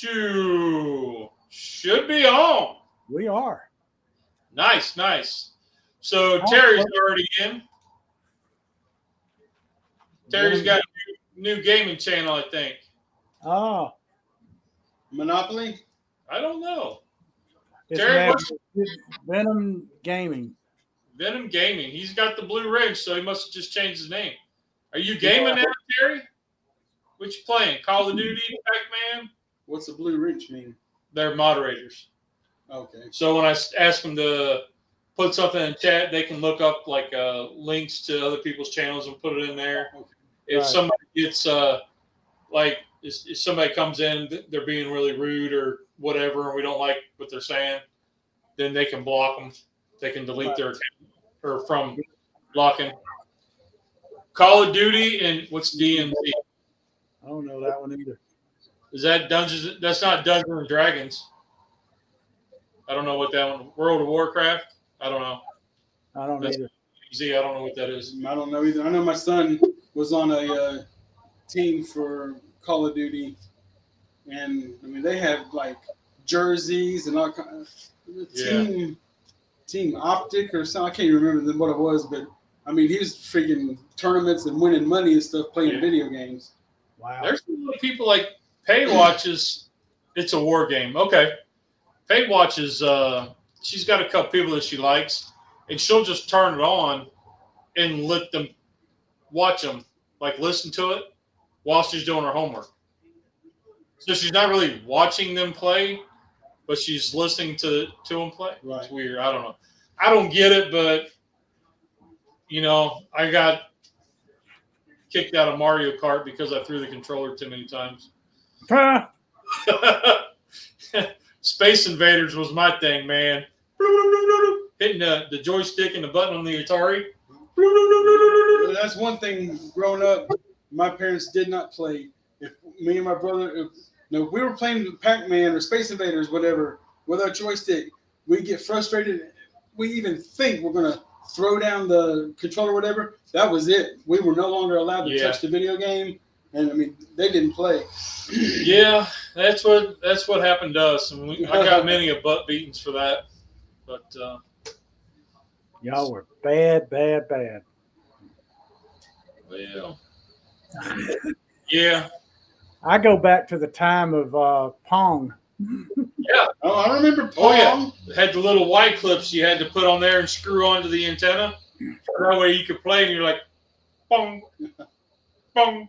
2. Should be on. We are. Nice. So Terry's already in. Terry's got a new gaming channel, I think. Oh. Monopoly? I don't know. It's Terry, Venom Gaming. Venom Gaming. He's got the blue ridge, so he must have just changed his name. Are you gaming now, Terry? What you playing? Call of Duty, Pac-Man? What's the Blue Ridge mean? They're moderators. Okay. So when I ask them to put something in chat, they can look up like links to other people's channels and put it in there. Okay. If somebody gets if somebody comes in, they're being really rude or whatever, and we don't like what they're saying, then they can block them. They can delete their account or from blocking. Call of Duty and what's DMZ? I don't know that one either. Is that Dungeons? That's not Dungeons and Dragons. I don't know what that one. World of Warcraft. I don't know. I don't either. DMZ. I don't know what that is. I don't know either. I know my son was on a team for Call of Duty, and I mean they have like jerseys and all kinds of team optic or something. I can't remember what it was, but I mean he was freaking tournaments and winning money and stuff playing video games. Wow. There's a lot of people like Paid watches. It's a war game. Okay. Paid watches. She's got a couple people that she likes, and she'll just turn it on and let them watch them, like listen to it while she's doing her homework. So she's not really watching them play, but she's listening to them play. Right. It's weird. I don't know. I don't get it, but I got kicked out of Mario Kart because I threw the controller too many times. Space Invaders was my thing, man. Hitting the joystick and the button on the Atari. That's one thing. Growing up, my parents did not play. If me and my brother, if we were playing Pac-Man or Space Invaders, whatever, with our joystick, we get frustrated. We even think we're gonna throw down the controller, or whatever. That was it. We were no longer allowed to touch the video game, and I mean they didn't play. Yeah, that's what happened to us, and I got many a butt beatings for that. But y'all were bad. Well, yeah. I go back to the time of Pong. Yeah. Oh, I remember Pong. Oh, yeah. It had the little white clips you had to put on there and screw onto the antenna. That way you could play, and you're like, Pong, Pong.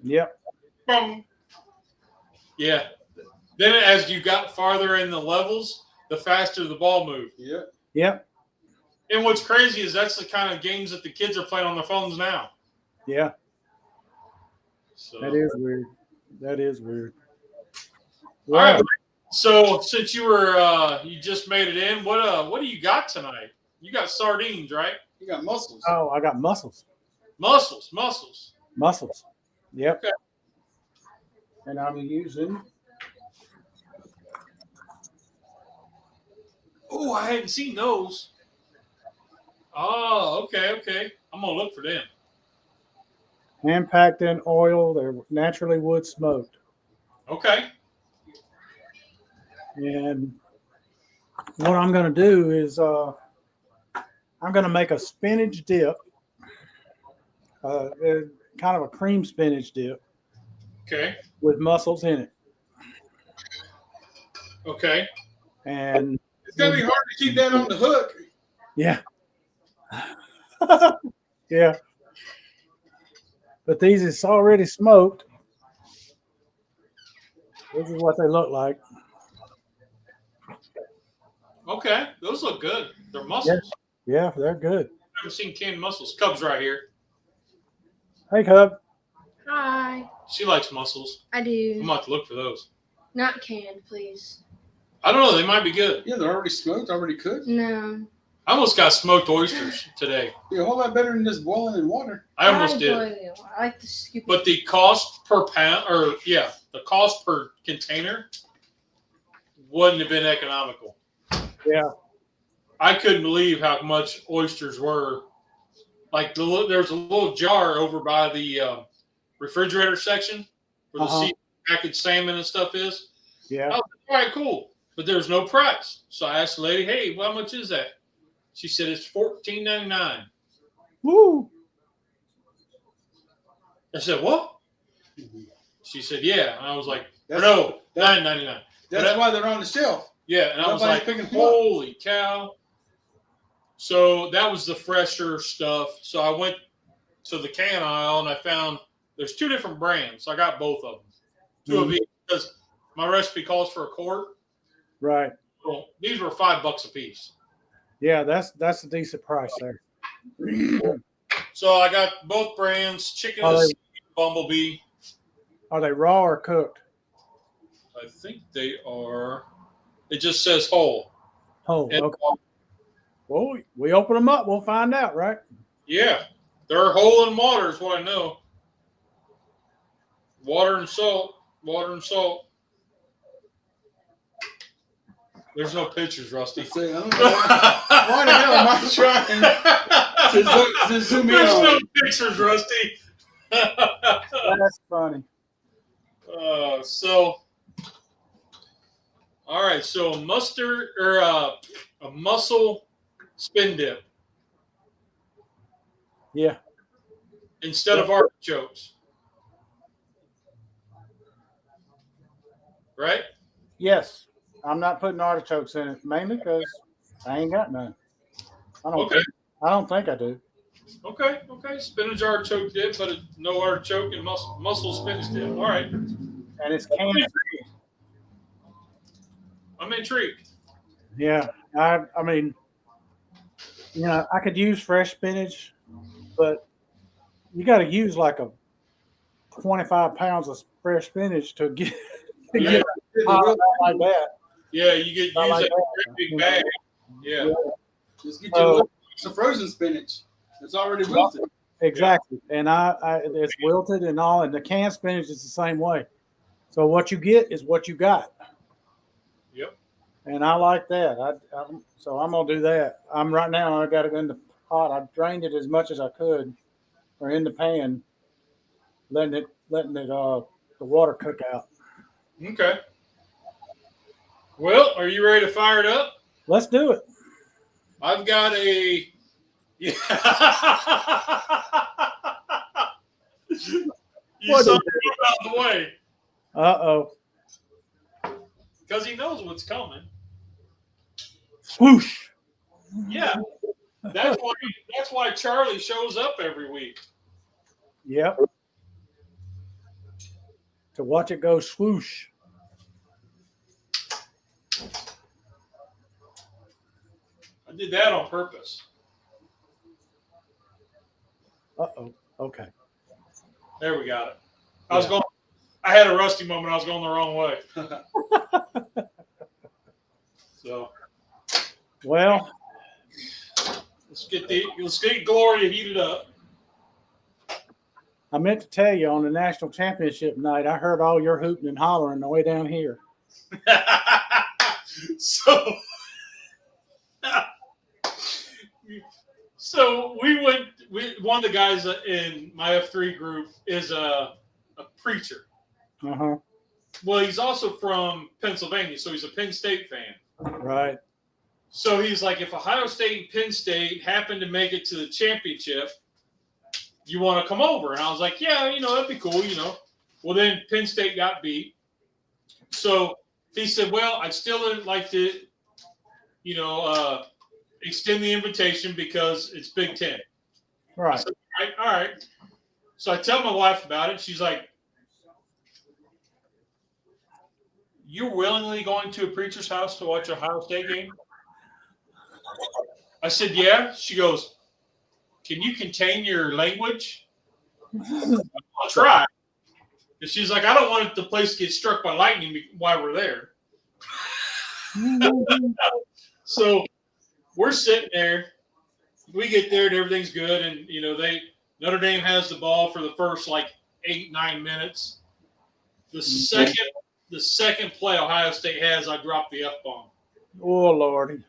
Yep. Pong. Yeah. Then as you got farther in the levels, the faster the ball moved. Yep. And what's crazy is that's the kind of games that the kids are playing on their phones now. Yeah. So. That is weird. All right. So since you just made it in, what do you got tonight? You got sardines, right? You got mussels. Oh, I got mussels. Mussels. Yep. Okay. And I'm using. Oh, I hadn't seen those. Oh, okay. I'm gonna look for them. Hand packed in oil. They're naturally wood smoked. Okay. And what I'm going to do is I'm going to make a spinach dip, kind of a cream spinach dip. Okay. With mussels in it. Okay. And it's going to be hard to keep that on the hook. Yeah. Yeah. But these is already smoked. This is what they look like. Okay, those look good. They're mussels. Yeah, they're good. I've never seen canned mussels. Cub's right here. Hey, Cub. Hi. She likes mussels. I do. I'm about to look for those. Not canned, please. I don't know. They might be good. Yeah, they're already smoked, already cooked. No. I almost got smoked oysters today. Yeah, a whole lot better than just boiling in water. I almost did. I like the scoop. But the cost per pound, the cost per container wouldn't have been economical. Yeah. I couldn't believe how much oysters were. Like there's a little jar over by the refrigerator section where the packaged salmon and stuff is. Yeah. I was like, all right, cool. But there's no price. So I asked the lady, hey, well, how much is that? She said it's $14.99. Woo. I said, what? She said, yeah. And I was like, That's- no, $9.99. That's why they're on the shelf. Yeah, and I was Nobody's like, picking them up. holy cow. So that was the fresher stuff. So I went to the can aisle and I found there's 2 different brands. I got both of them. 2 of each because my recipe calls for a quart. Right. Well, these were $5 a piece. Yeah, that's a decent price there. So I got both brands, chicken Are and they- bumblebee. Are they raw or cooked? I think they are. It just says whole. Oh, And, okay. Well, we open them up, we'll find out, right? yeah, they're whole in water is what I know. Water and salt. Water and salt. There's no pictures, Rusty. Say, I don't know why the hell am I trying to zoom in There's on no it? pictures, Rusty. That's funny. All right. So a mustard or a mussel spin dip Yeah. instead of artichokes, right? Yes. I'm not putting artichokes in it, mainly because I ain't got none. Okay. I don't think I do. Okay. Spinach artichoke dip, but no artichoke and mussel spinach dip. All right. And it's canned. I'm intrigued. Yeah. I mean, I could use fresh spinach, but you got to use like 25 pounds of fresh spinach to get Yeah. like that. Yeah, you get Not use like that great big bag. Yeah. Just get you some frozen spinach. It's already wilted. Exactly. And it's wilted and all, and the canned spinach is the same way. So what you get is what you got. Yep. And I like that. So I'm gonna do that. I got it in the pot. I drained it as much as I could, or in the pan, letting it the water cook out. Okay. Well, are you ready to fire it up? Let's do it. I've got a. Yeah. You saw me out of the way Uh-oh. because he knows what's coming. Swoosh. Yeah, that's why Charlie shows up every week. Yep. To watch it go swoosh. I did that on purpose. Uh-oh. Okay. There we got it. I had a Rusty moment. I was going the wrong way. So Well, let's get Gloria heated up. I meant to tell you on the national championship night, I heard all your hooting and hollering on the way down here. So one of the guys in my F3 group is a preacher. Uh-huh. Well, he's also from Pennsylvania, so he's a Penn State fan. Right. So he's like, if Ohio State and Penn State happen to make it to the championship, you want to come over? And I was like, yeah, that'd be cool, Well, then Penn State got beat. So he said, well, I'd still like to, extend the invitation because it's Big Ten. Right. Said, all right. So I tell my wife about it. She's like, you're willingly going to a preacher's house to watch an Ohio State game? I said, yeah. She goes, can you contain your language? I'll try. And she's like, I don't want the place to get struck by lightning while we're there. So we're sitting there. We get there and everything's good. And, Notre Dame has the ball for the first 8-9 minutes. The second play Ohio State has, I dropped the F-bomb. Oh, Lordy.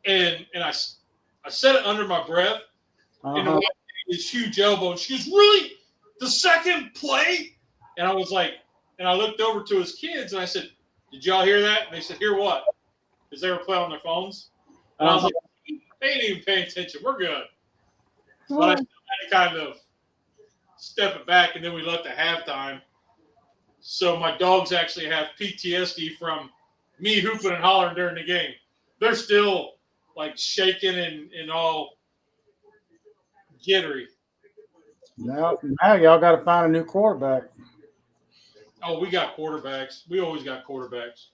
And I said it under my breath. And Uh-huh. this huge elbow. And she goes, really? The second play? And I was like, And I looked over to his kids and I said, "Did y'all hear that?" And they said, "Hear what?" Because they were playing on their phones. And I was like, "They ain't even paying attention. We're good." But I still had to kind of step it back, and then we left at halftime. So my dogs actually have PTSD from me hooping and hollering during the game. They're still like shaking and all jittery. Now y'all got to find a new quarterback. Oh, we got quarterbacks. We always got quarterbacks.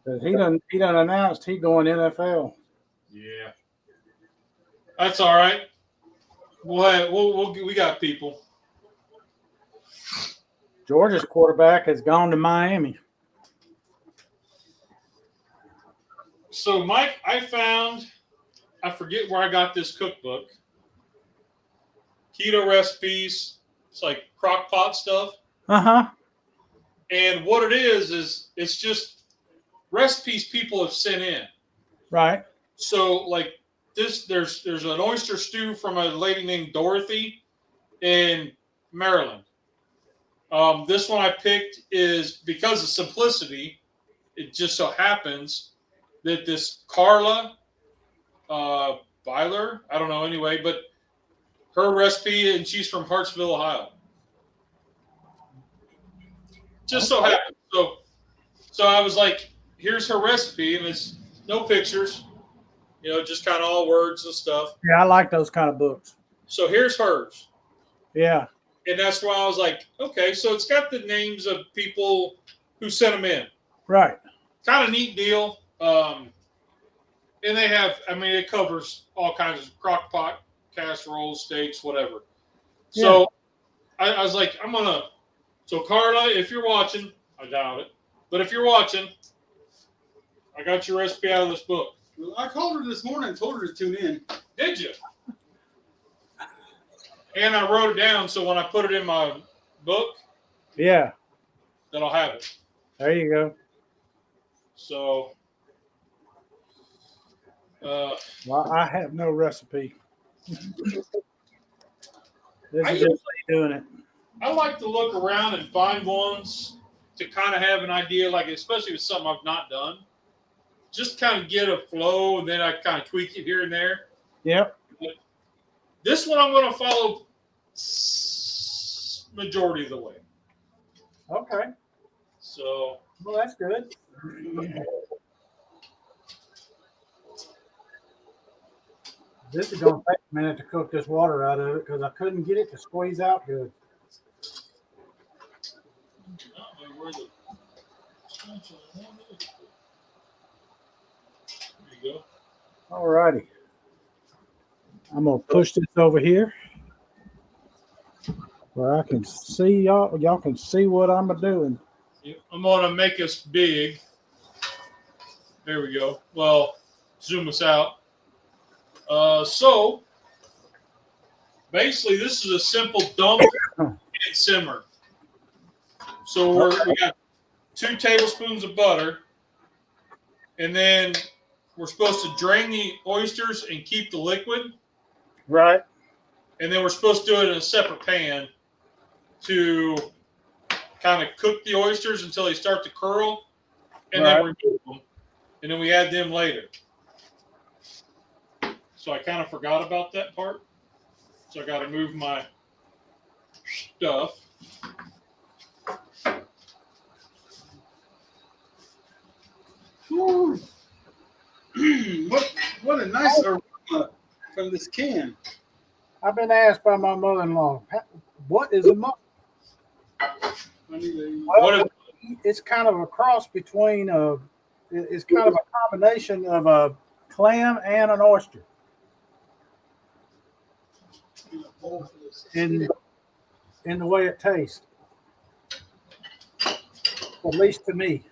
'Cause he done announced he going NFL. Yeah, that's all right. We got people. Georgia's quarterback has gone to Miami. So, Mike, I forget where I got this cookbook. Keto recipes. It's like crock pot stuff. Uh-huh. And what it is it's just recipes people have sent in. Right. So, like this, there's an oyster stew from a lady named Dorothy in Maryland. This one I picked is because of simplicity. It just so happens that this Carla Byler, I don't know anyway, but her recipe, and she's from Hartsville, Ohio. Just so happened. So I was like, here's her recipe, and it's no pictures, just kind of all words and stuff. Yeah, I like those kind of books. So here's hers. Yeah. And that's why I was like, okay, so it's got the names of people who sent them in. Right. Kind of neat deal. And they have, it covers all kinds of crock pot, casseroles, steaks, whatever. Yeah. So I was like, so Carla, if you're watching, I doubt it, but if you're watching, I got your recipe out of this book. Well, I called her this morning and told her to tune in. Did you? And I wrote it down, so when I put it in my book, Yeah. then I'll have it. There you go. So, Well, I have no recipe. This I is just me doing it. I like to look around and find ones to kind of have an idea, like especially with something I've not done. Just kind of get a flow, and then I kind of tweak it here and there. Yep. This one I'm going to follow majority of the way. Okay. So, Well, that's good. This is going to take a minute to cook this water out of it because I couldn't get it to squeeze out good. there you go. All righty. I'm going to push this over here where I can see y'all. Y'all can see what I'm doing. I'm going to make us big. There we go. Well, zoom us out. So, basically, this is a simple dump and simmer. So, we got 2 tablespoons of butter, and then we're supposed to drain the oysters and keep the liquid. Right. And then we're supposed to do it in a separate pan to kind of cook the oysters until they start to curl, and then remove them. And then we add them later. So I kind of forgot about that part. So I got to move my stuff. What a nice aroma from this can. I've been asked by my mother-in-law, what is a mussel? Well, it's kind of a cross between it's kind of a combination of a clam and an oyster. In the way it tastes, at least to me.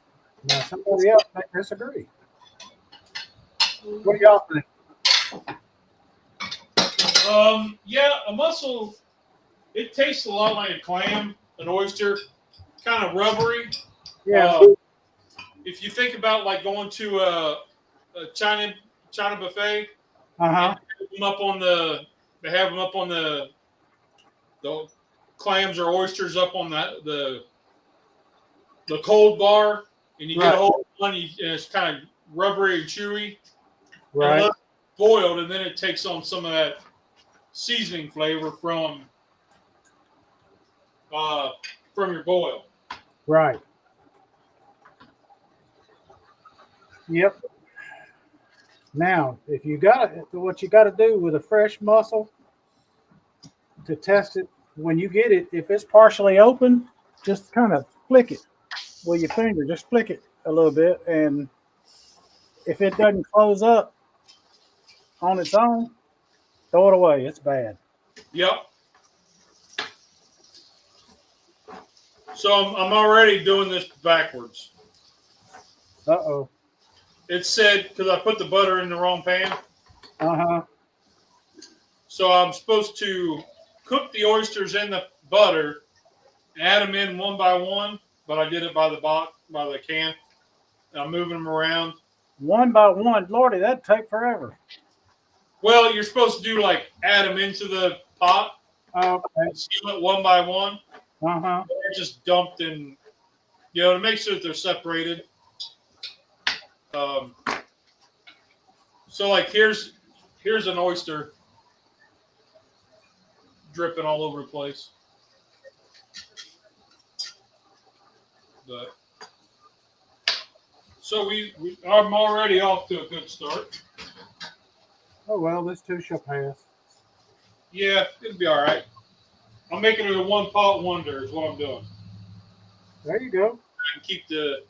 Now somebody else may disagree. What do y'all think? Yeah, a mussel, it tastes a lot like a clam, an oyster, kind of rubbery. Yeah. If you think about like going to a China buffet, Uh-huh. they have them up on the clams or oysters up on the the cold bar, and you Right. get a hold of one, and it's kind of rubbery and chewy. Right. And let it boiled, and then it takes on some of that seasoning flavor from your boil. Right. Yep. Now, if you got what you got to do with a fresh mussel to test it when you get it, if it's partially open, just kind of flick it with your finger. Just flick it a little bit, and if it doesn't close up on its own, throw it away. It's bad. Yep. So I'm already doing this backwards. Uh-oh. It said, because I put the butter in the wrong pan. Uh-huh. So I'm supposed to cook the oysters in the butter, add them in one by one, but I did it by the can. And I'm moving them around. One by one. Lordy, that'd take forever. Well, you're supposed to do like add them into the pot, Okay. seal it one by one. Uh-huh. They're just dumped in, to make sure that they're separated. So like here's an oyster dripping all over the place. But so I'm already off to a good start. Oh, well, this too shall pass. Yeah, it'll be all right. I'm making it a one pot wonder is what I'm doing. There you go. And keep the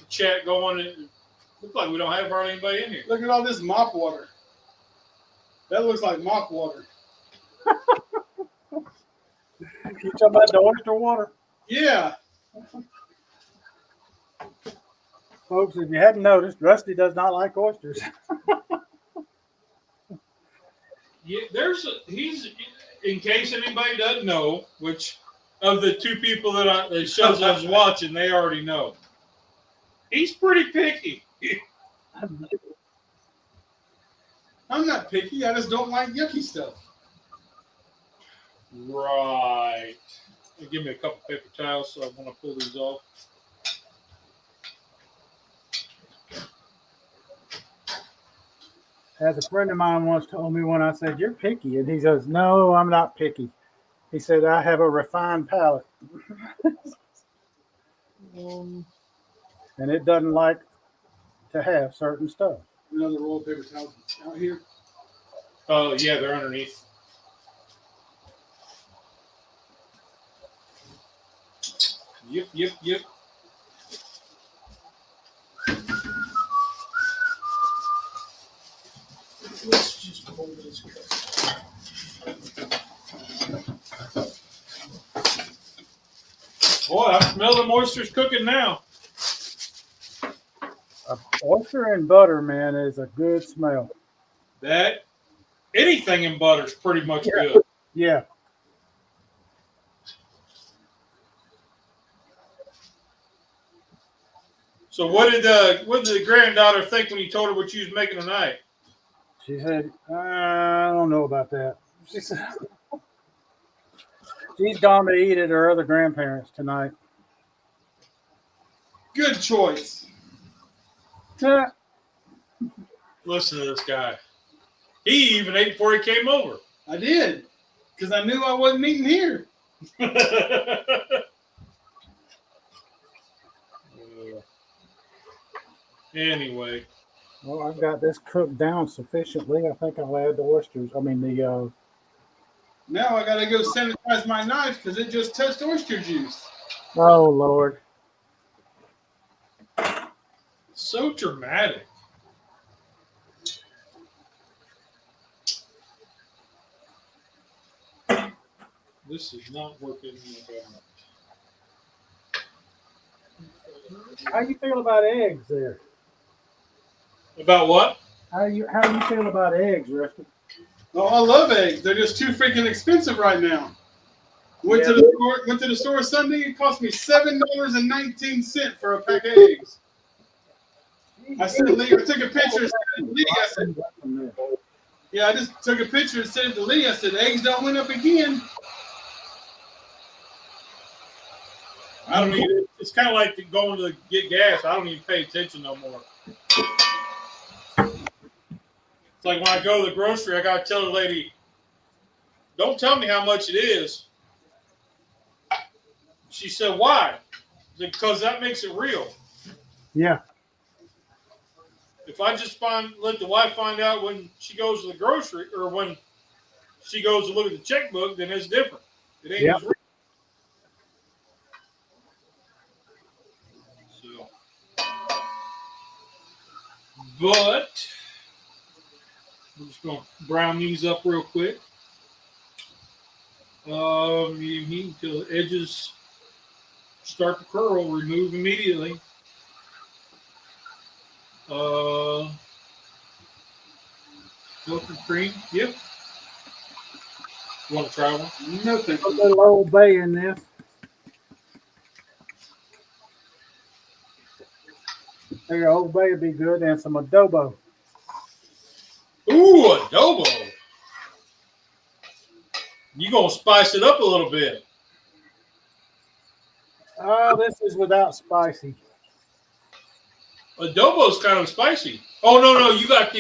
chat going. It looks like we don't have hardly anybody in here. Look at all this mop water. That looks like mop water. You talking about the oyster water? Yeah. Folks, if you hadn't noticed, Rusty does not like oysters. Yeah, he's in case anybody doesn't know, which of the two people that shows I was watching, they already know. He's pretty picky. I'm not picky. I just don't like yucky stuff. Right. Give me a couple paper towels so I want to pull these off. As a friend of mine once told me when I said, "You're picky," and he says, "No, I'm not picky." He said, "I have a refined palate." And it doesn't like to have certain stuff. Another roll of paper towels out here. Oh, yeah, they're underneath. Yep. Let's just pull this cup. Boy, I smell the oysters cooking now. Oyster and butter, man, is a good smell. That anything in butter is pretty much good. Yeah. So what did the granddaughter think when you told her what you was making tonight? She said, "I don't know about that." She said, she's gone to eat at her other grandparents tonight. Good choice. Listen to this guy. He even ate before he came over. I did. Because I knew I wasn't eating here. Anyway. Well, I've got this cooked down sufficiently. I think I'll add the oysters. I mean, the. Now I got to go sanitize my knife because it just touched oyster juice. Oh, Lord. So dramatic. This is not working. How you feel about eggs there? About what? How you feel about eggs, Rusty? Oh, I love eggs. They're just too freaking expensive right now. Went to the store Sunday. It cost me $7.19 for a pack of eggs. I said, Lee, I took a picture and sent it to Lee. I said, yeah, I just took a picture and sent it to Lee. I said, eggs don't went up again. I don't need it. it's kind of like going to get gas. I don't even pay attention no more. It's like when I go to the grocery, I got to tell the lady, don't tell me how much it is. She said, why? Because that makes it real. Yeah. If I just let the wife find out when she goes to the grocery or when she goes to look at the checkbook, then it's different. It ain't as real. So, but I'm just going to brown these up real quick. Until the edges start to curl, remove immediately. Milk and cream. Yep. You want to try one? No, thank A you. little Old Bay in this. There, Old Bay would be good, and some adobo. Ooh, adobo. You gonna spice it up a little bit. Oh, this is without spicy. Adobo's kind of spicy. Oh no, you got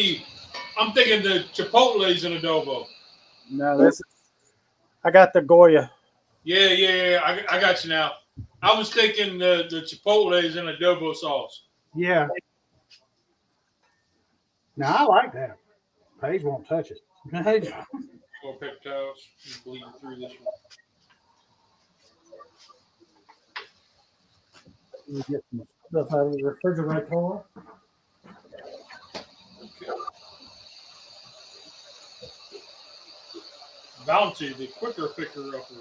I'm thinking the chipotles in adobo. No, this is. I got the Goya. Yeah. I got you now. I was thinking the chipotles in adobo sauce. Yeah. Now I like that. Paige won't touch it. Paige. Or paper towels. Bleed through this one. You get some stuff out of the refrigerator. Bounty, the quicker picker upper.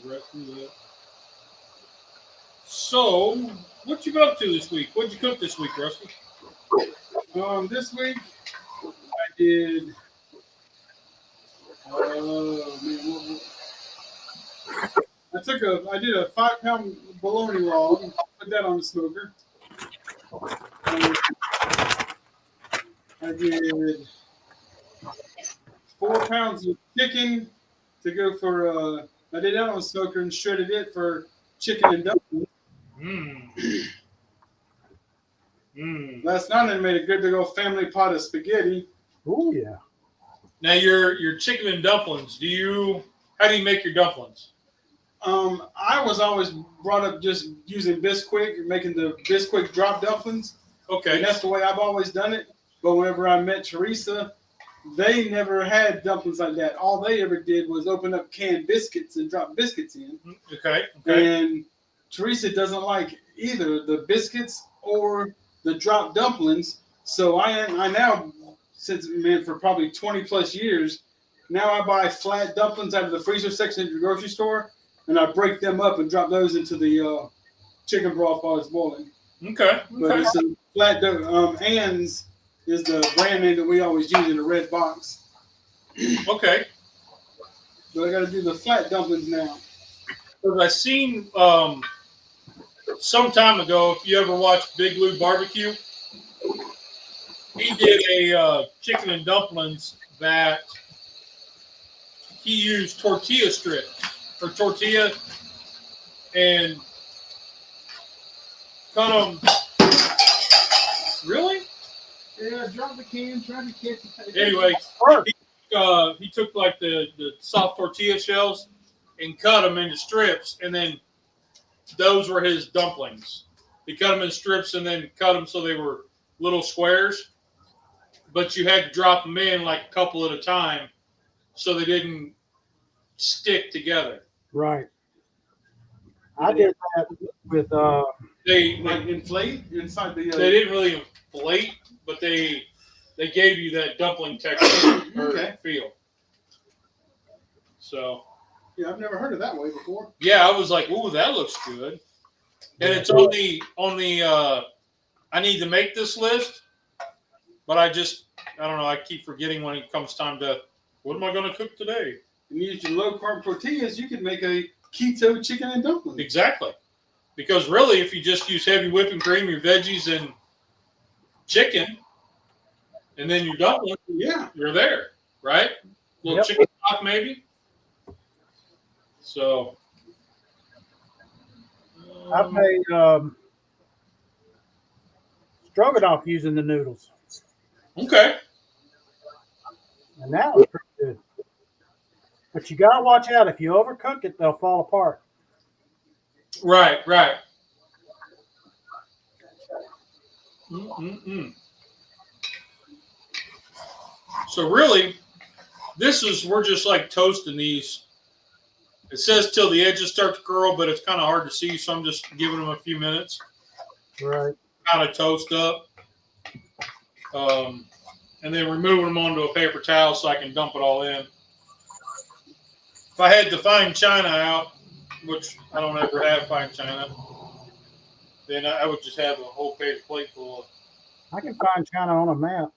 Right through that. So, what you been up to this week? What'd you cook this week, Rusty? This week I did. I did a 5-pound bologna log and put that on the smoker. I did 4 pounds of chicken to go for. I did that on the smoker and shredded it for chicken and dumplings. Last night I made a good big old family pot of spaghetti. Oh yeah. Now your chicken and dumplings. How do you make your dumplings? I was always brought up just using Bisquick, making the Bisquick drop dumplings. Okay. And that's the way I've always done it. But whenever I met Teresa, they never had dumplings like that. All they ever did was open up canned biscuits and drop biscuits in. Okay. And Teresa doesn't like either the biscuits or the drop dumplings. So I now, for probably 20 plus years, now I buy flat dumplings out of the freezer section at the grocery store, and I break them up and drop those into the chicken broth while it's boiling. Okay. But it's a flat Ann's is the brand name that we always use in the red box. Okay. But I got to do the flat dumplings now. Because I seen some time ago, if you ever watched Big Lou Barbecue, he did a chicken and dumplings that he used tortilla strips or tortilla and cut them. Really? Yeah, drop the can, try to catch it. Anyway, he took like the soft tortilla shells and cut them into strips, and then those were his dumplings. He cut them in strips and then cut them so they were little squares, but you had to drop them in like a couple at a time so they didn't stick together. Right. I did that with They Like inflate inside the. they didn't really inflate, but they gave you that dumpling texture or feel. So Yeah, I've never heard it that way before. yeah, I was like, "Ooh, that looks good." And it's on the I need to make this list, but I don't know. I keep forgetting when it comes time to what am I going to cook today? And use your low carb tortillas, you could make a keto chicken and dumplings. Exactly, because really, if you just use heavy whipping cream, your veggies and chicken, and then your dumplings, you're there, right? A little chicken stock maybe. So I've made stroganoff using the noodles, Okay. and that was pretty good. But you gotta watch out. If you overcook it, they'll fall apart. Right. Mm-mm-mm. So really, we're just like toasting these. It says till the edges start to curl, but it's kind of hard to see, so I'm just giving them a few minutes. Right. Kind of toast up. And then removing them onto a paper towel so I can dump it all in. If I had the fine china out, which I don't ever have fine china, then I would just have a whole paper plate full of. I can find China on a map.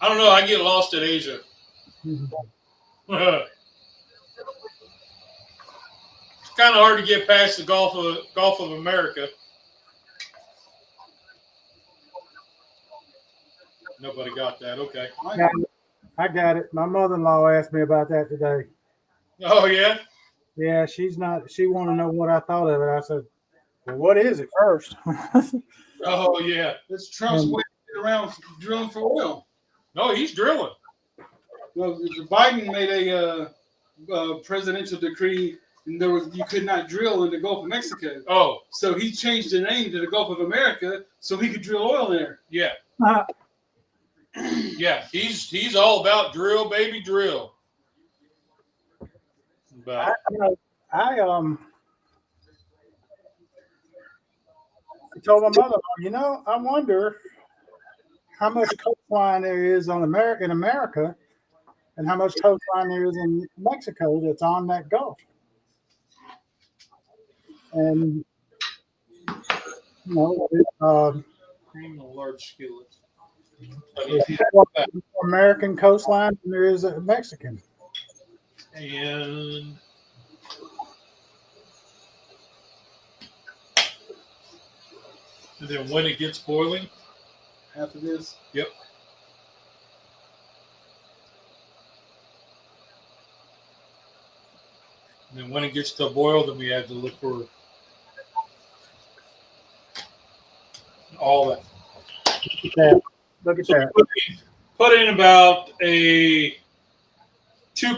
I don't know. I get lost in Asia. Mhm. It's kind of hard to get past the Gulf of America. Nobody got that. Okay. I got it. My mother-in-law asked me about that today. Oh yeah. Yeah, she's not. She wanted to know what I thought of it. I said, "Well, what is it first?" Oh yeah. That's Trump's way to get around drilling for oil. No, he's drilling. Well, Biden made a presidential decree, and you could not drill in the Gulf of Mexico. Oh So he changed the name to the Gulf of America so he could drill oil there. yeah. Yeah, he's all about drill, baby, drill. But I told my mother, I wonder how much coastline there is in America, and how much coastline there is in Mexico that's on that Gulf. And cream in a large skillet. it's more American coastline than there is a Mexican. And then when it gets boiling, Half of this. yep. And then when it gets to a boil, then we add the liquor. All that. Look at So that. put in about 2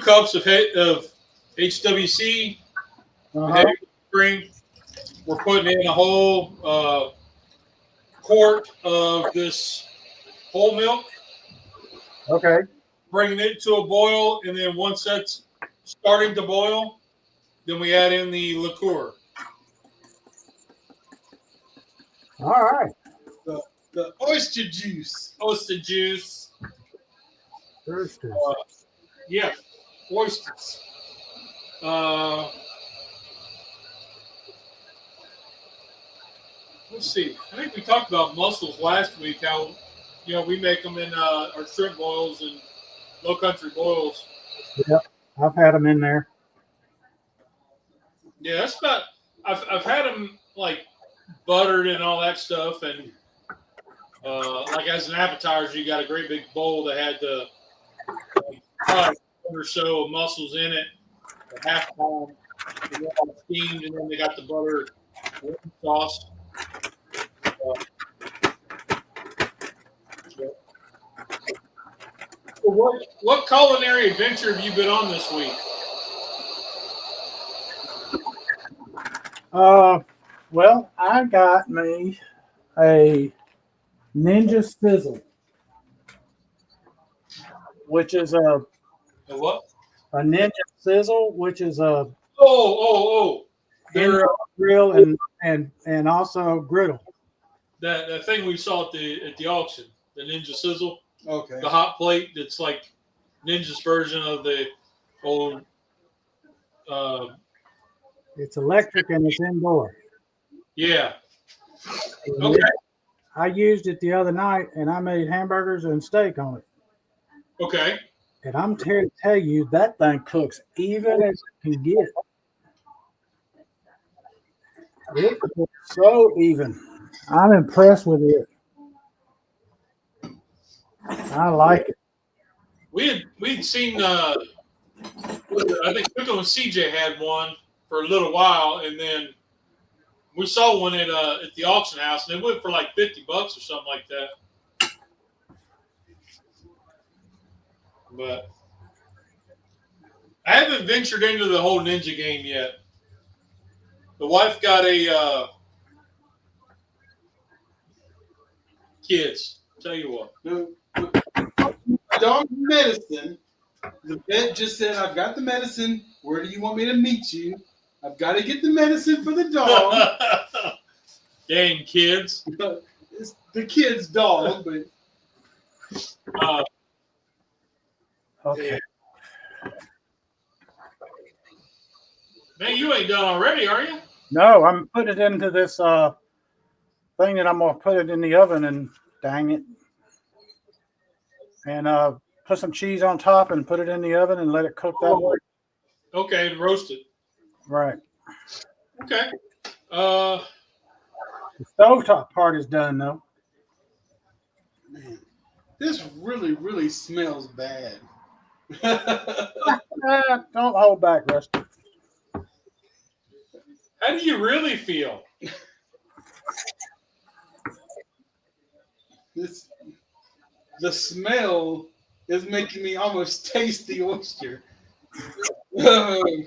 cups of HWC. Uh-huh. Cream. We're putting in a whole quart of this whole milk, Okay. bringing it to a boil, and then once that's starting to boil, then we add in the liqueur. All right. The oyster juice. Oyster juice. Oysters. Yeah, oysters. Let's see. I think we talked about mussels last week. How we make them in our shrimp boils and low country boils. Yeah, I've had them in there. Yeah, that's about. I've had them like buttered and all that stuff, and like as an appetizer, you got a great big bowl that had the or so of mussels in it, a half pound, steamed, and then they got the butter sauce. What culinary adventure have you been on this week? Well, I got me a Ninja Sizzle, which is a What? Ninja Sizzle, which is a Oh! They're grill and also griddle. that thing we saw at the auction, the Ninja Sizzle, Okay. the hot plate that's like Ninja's version of the old. It's electric and it's indoor. Yeah. Okay. I used it the other night and I made hamburgers and steak on it. Okay. And I'm here to tell you that thing cooks even as it can get. It cooks so even. I'm impressed with it. I like it. We'd seen I think Pickle and CJ had one for a little while, and then we saw one at the auction house, and it went for like $50 or something like that. But I haven't ventured into the whole ninja game yet. The wife got a kids. Tell you what. No, dog medicine. The vet just said, "I've got the medicine. Where do you want me to meet you? I've got to get the medicine for the dog." Dang kids. It's the kid's dog, but Okay. Man, you ain't done already, are you? No, I'm putting it into this thing that I'm gonna put it in the oven and dang it. And put some cheese on top and put it in the oven and let it cook that way. Okay, roast it. Right. Okay. The stovetop part is done though. man, this really, really smells bad. Don't hold back, Rusty. How do you really feel? The smell is making me almost taste the oyster. I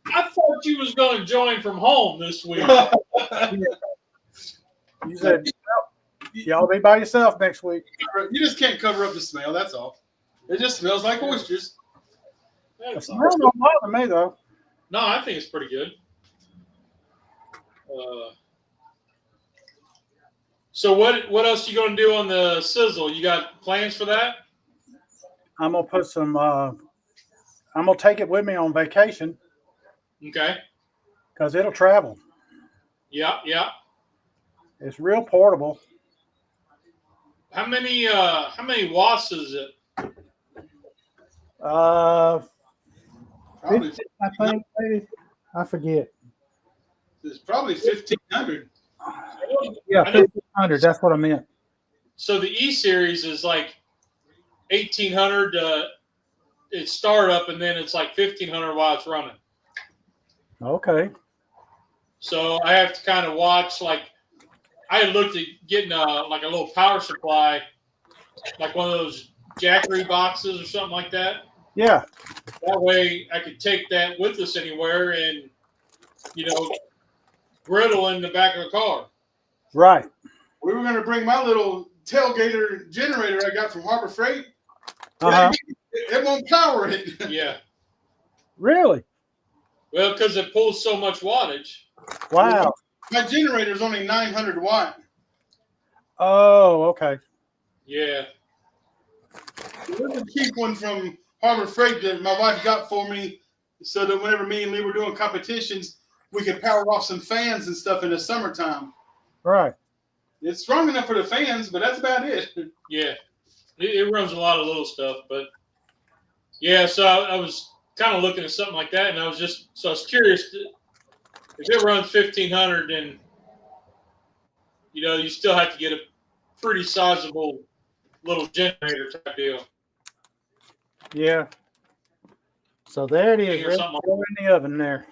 thought you was going to join from home this week. You said y'all be by yourself next week. You just can't cover up the smell. That's all. It just smells like oysters. The That's all. smell don't bother me though. No, I think it's pretty good. So what else you going to do on the sizzle? You got plans for that? I'm gonna put some. I'm gonna take it with me on vacation Okay. because it'll travel. Yeah, yeah. It's real portable. How many watts is it? Probably, 50, I think maybe. I forget. it's probably 1,500. Yeah, I know. 1,500. That's what I meant. So the E series is like 1,800. It's startup, and then it's like 1,500 watts running. Okay. So I have to kind of watch. Like I had looked at getting like a little power supply, like one of those Jackery boxes or something like that. Yeah. That way I could take that with us anywhere and, griddle in the back of the car. Right. We were going to bring my little tailgater generator I got from Harbor Freight. Uh-huh. It won't power it. Yeah. Really? Well, because it pulls so much wattage. Wow. My generator is only 900 watt. Oh, okay. Yeah. There's a cheap one from Harbor Freight that my wife got for me so that whenever me and Lee were doing competitions, we could power off some fans and stuff in the summertime. Right. It's strong enough for the fans, but that's about it. Yeah. It runs a lot of little stuff, but yeah, so I was kind of looking at something like that, and I was curious if it runs 1,500, then you still have to get a pretty sizable little generator type deal. Yeah. So there it is. Or Ready something to go in the oven there.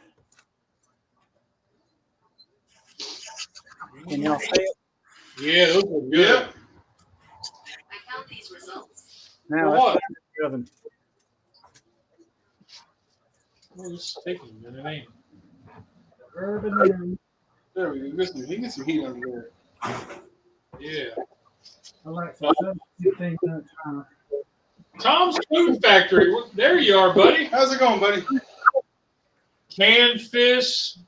Can y'all see it? Yeah, those are good. Yeah. I found these results. Now For let's what? put it in the oven. Well, it's taking a minute, ain't There we go. He gets some heat under there. it? Yeah. Alexa, set 15-minute timer. Tom's Food Factory. There you are, buddy. How's it going, buddy? Canned fish,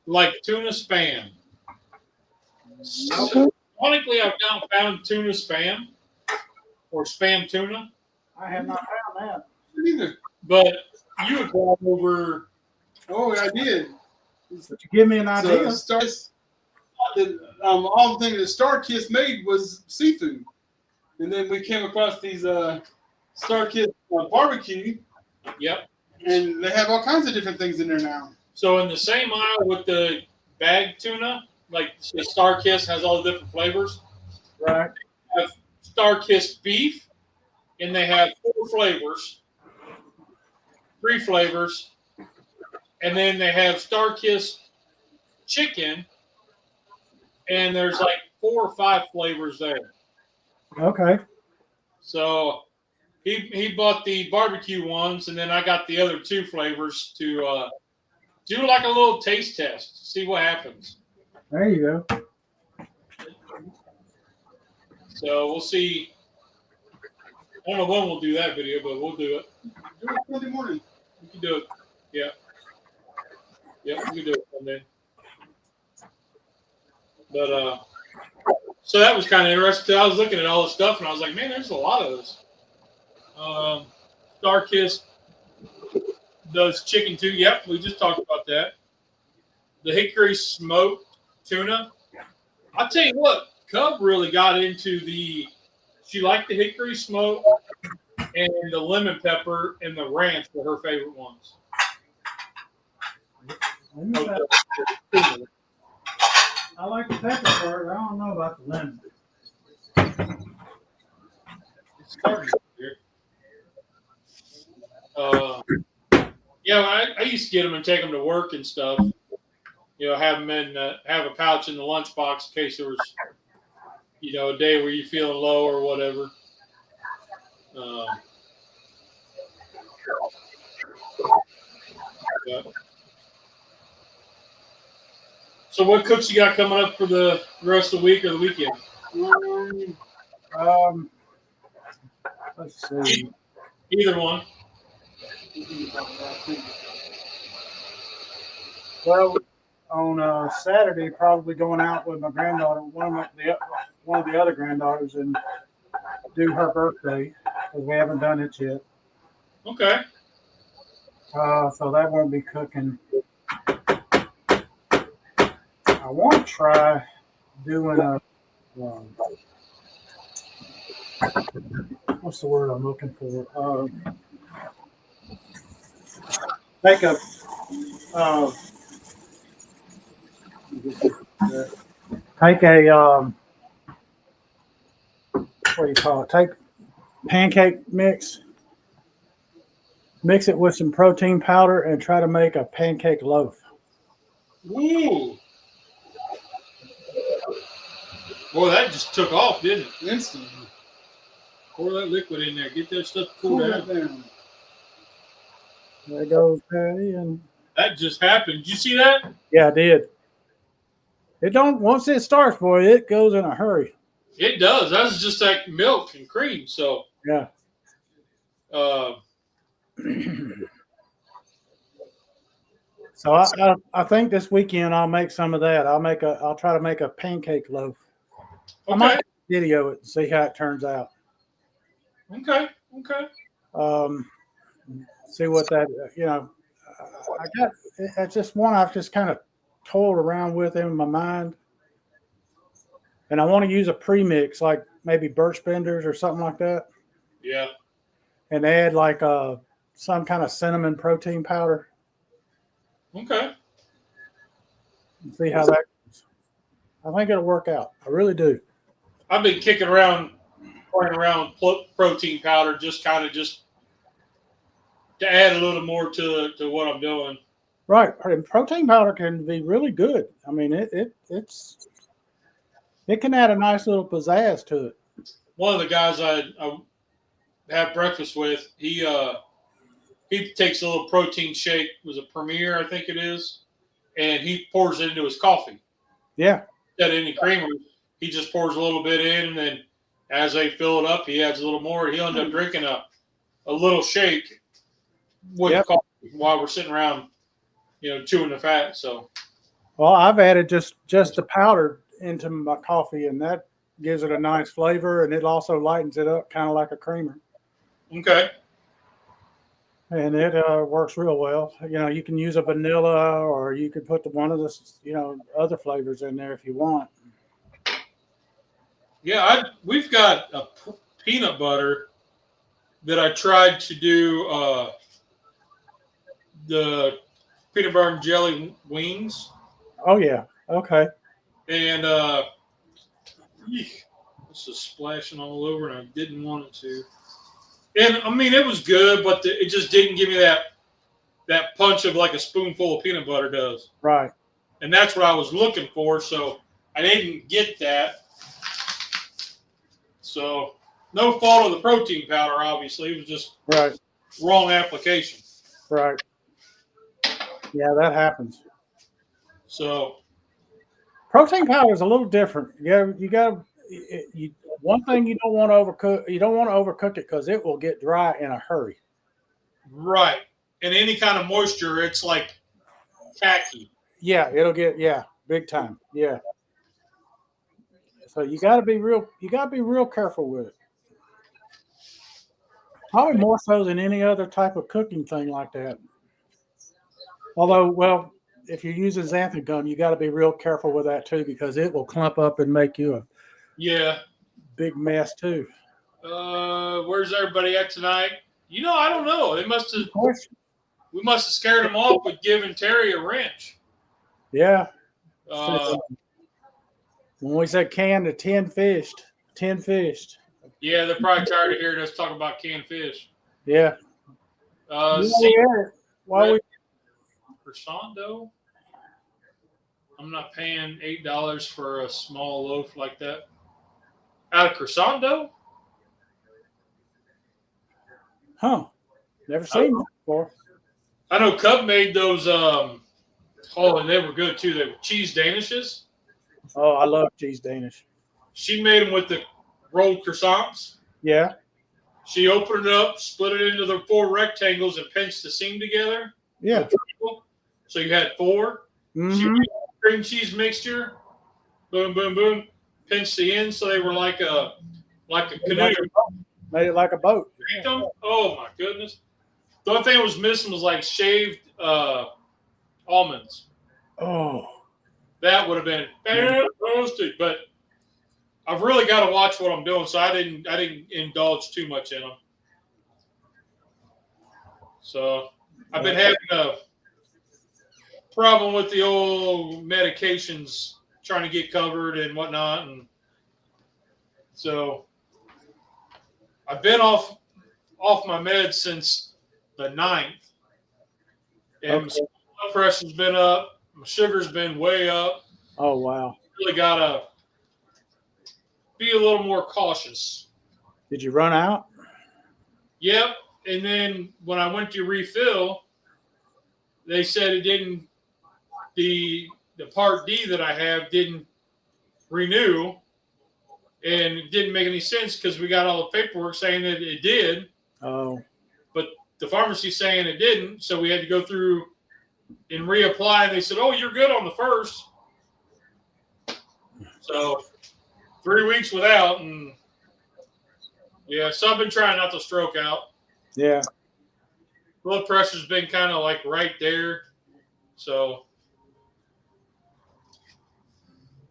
like tuna spam. So, ironically, I've not found tuna spam or spam tuna, I have not found that. Neither. but you had gone over. Oh, I did. But you give me an idea. So all the thing that Star Kiss made was seafood, and then we came across these Star Kiss barbecue, Yep. and they have all kinds of different things in there now. So in the same aisle with the bag tuna, like the Star Kiss has all the different flavors. Right. They have Star Kiss beef, and they have 4 flavors, 3 flavors, and then they have Star-Kissed chicken, and there's like 4 or 5 flavors there. Okay. So he bought the barbecue ones, and then I got the other 2 flavors to do like a little taste test, see what happens. There you go. So we'll see. I don't know when we'll do that video, but we'll do it. Do it Monday morning. We can do it. Yeah. Yeah, we can do it Sunday. But so that was kind of interesting. I was looking at all this stuff, and I was like, man, there's a lot of this. Star-Kissed does chicken too. Yep, we just talked about that. The hickory smoked tuna. I'll tell you what, Cub really got into she liked the hickory smoke and the lemon pepper and the ranch were her favorite ones. I like the pepper part. I don't know about the lemon. It's starting here. Yeah, I used to get them and take them to work and stuff. You know, have them have a pouch in the lunchbox in case there was, a day where you're feeling low or whatever. Yeah. So what cooks you got coming up for the rest of the week or the weekend? Let's see. Either one. Well, on Saturday, probably going out with my granddaughter, one of the other granddaughters, and do her birthday because we haven't done it yet. Okay. So that won't be cooking. I want to try doing a what's the word I'm looking for? Take a what do you call it? Take pancake mix, mix it with some protein powder, and try to make a pancake loaf. Ooh. Boy, that just took off, didn't it? Instantly. Pour that liquid in there. Get that stuff cool down. There goes Patty, and That just happened. Did you see that? yeah, I did. It don't once it starts, boy, it goes in a hurry. It does. That was just like milk and cream. So Yeah. So I think this weekend I'll make some of that. I'll try to make a pancake loaf. I okay. might video it and see how it turns out. Okay. See what that it's just one I've just kind of toyed around with in my mind, and I want to use a premix like maybe birch benders or something like that, Yeah. and add like some kind of cinnamon protein powder. Okay. And see how that goes. I think it'll work out. I really do. I've been playing around with protein powder, just to add a little more to what I'm doing. Right. And protein powder can be really good. I mean, it can add a nice little pizzazz to it. One of the guys I have breakfast with, he takes a little protein shake. It was a Premier, I think it is, and he pours it into his coffee. Yeah. Instead of any creamer, he just pours a little bit in, and then as they fill it up, he adds a little more. He'll end up drinking a little shake with coffee while we're sitting around, chewing the fat. So, well, I've added just the powder into my coffee, and that gives it a nice flavor, and it also lightens it up, kind of like a creamer. Okay. And it works real well. You can use a vanilla, or you could put one of the other flavors in there if you want. Yeah, we've got a peanut butter that I tried to do the peanut butter and jelly wings. Oh yeah, okay. And this is splashing all over, and I didn't want it to. And I mean, it was good, but it just didn't give me that that punch of like a spoonful of peanut butter does. Right. And that's what I was looking for. So I didn't get that. So no fault of the protein powder, obviously. It was just Right. wrong application. Right. Yeah, that happens. So Protein powder is a little different. Yeah, you got you. One thing you don't want to overcook. You don't want to overcook it because it will get dry in a hurry. right. And any kind of moisture, it's like tacky. Yeah, it'll get big time. Yeah. So you got to be real. You got to be real careful with it. Probably more so than any other type of cooking thing like that. Although, well, if you're using xanthan gum, you got to be real careful with that too because it will clump up and make you a Yeah. big mess too. Where's everybody at tonight? I don't know. We must have scared them off with giving Terry a wrench. Yeah. Uh, When we said canned to 10 fished. yeah, they're probably tired of hearing us talk about canned fish. Yeah. While we croissant dough. I'm not paying $8 for a small loaf like that. Out of croissant dough? never seen that before. I know Cub made those. And they were good too. They were cheese danishes. Oh, I love cheese Danish. She made them with the rolled croissants. Yeah. She opened it up, split it into the 4 rectangles, and pinched the seam together. Yeah. So you had 4. Mm-hmm. She made a cream cheese mixture. Boom, boom, boom. Pinched the ends so they were like a canoe. Made it like a boat. Oh my goodness! The only thing that was missing was like shaved almonds. Oh. That would have been fantastic. But I've really got to watch what I'm doing, so I didn't indulge too much in them. So I've been having a problem with the old medications trying to get covered and whatnot, and so I've been off my meds since the 9th, and my blood pressure's been up, my sugar's been way up. Oh wow! Really gotta be a little more cautious. Did you run out? Yep. And then when I went to refill, they said it didn't. The Part D that I have didn't renew, and it didn't make any sense because we got all the paperwork saying that it did. Oh. But the pharmacy's saying it didn't, so we had to go through and reapply. And they said, "Oh, you're good on the first." So 3 weeks without, and yeah, so I've been trying not to stroke out. Yeah. Blood pressure's been kind of like right there, so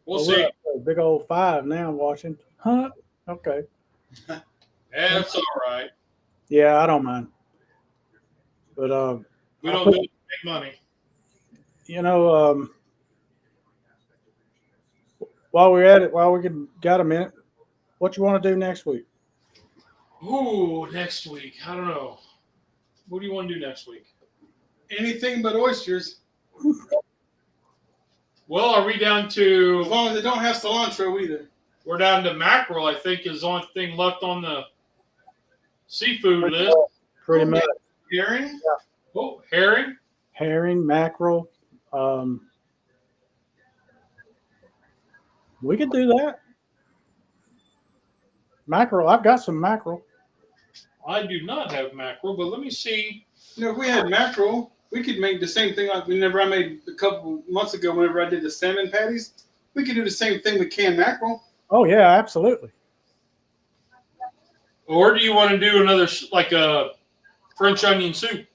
we'll see. We're a big old 5 now watching. Huh? Okay. That's all right. Yeah, I don't mind. But We don't do it to make money. While we're at it, got a minute, what you want to do next week? Ooh, next week. I don't know. What do you want to do next week? Anything but oysters. Well, are we down to? As long as they don't have cilantro either. We're down to mackerel. I think is the only thing left on the seafood list. Pretty much. Herring. Yeah. Oh, herring. Herring, mackerel. We could do that. Mackerel. I've got some mackerel. I do not have mackerel, but let me see. If we had mackerel, we could make the same thing like whenever I made a couple months ago, whenever I did the salmon patties. We could do the same thing with canned mackerel. Oh, yeah, absolutely. Or do you want to do another, like a French onion soup?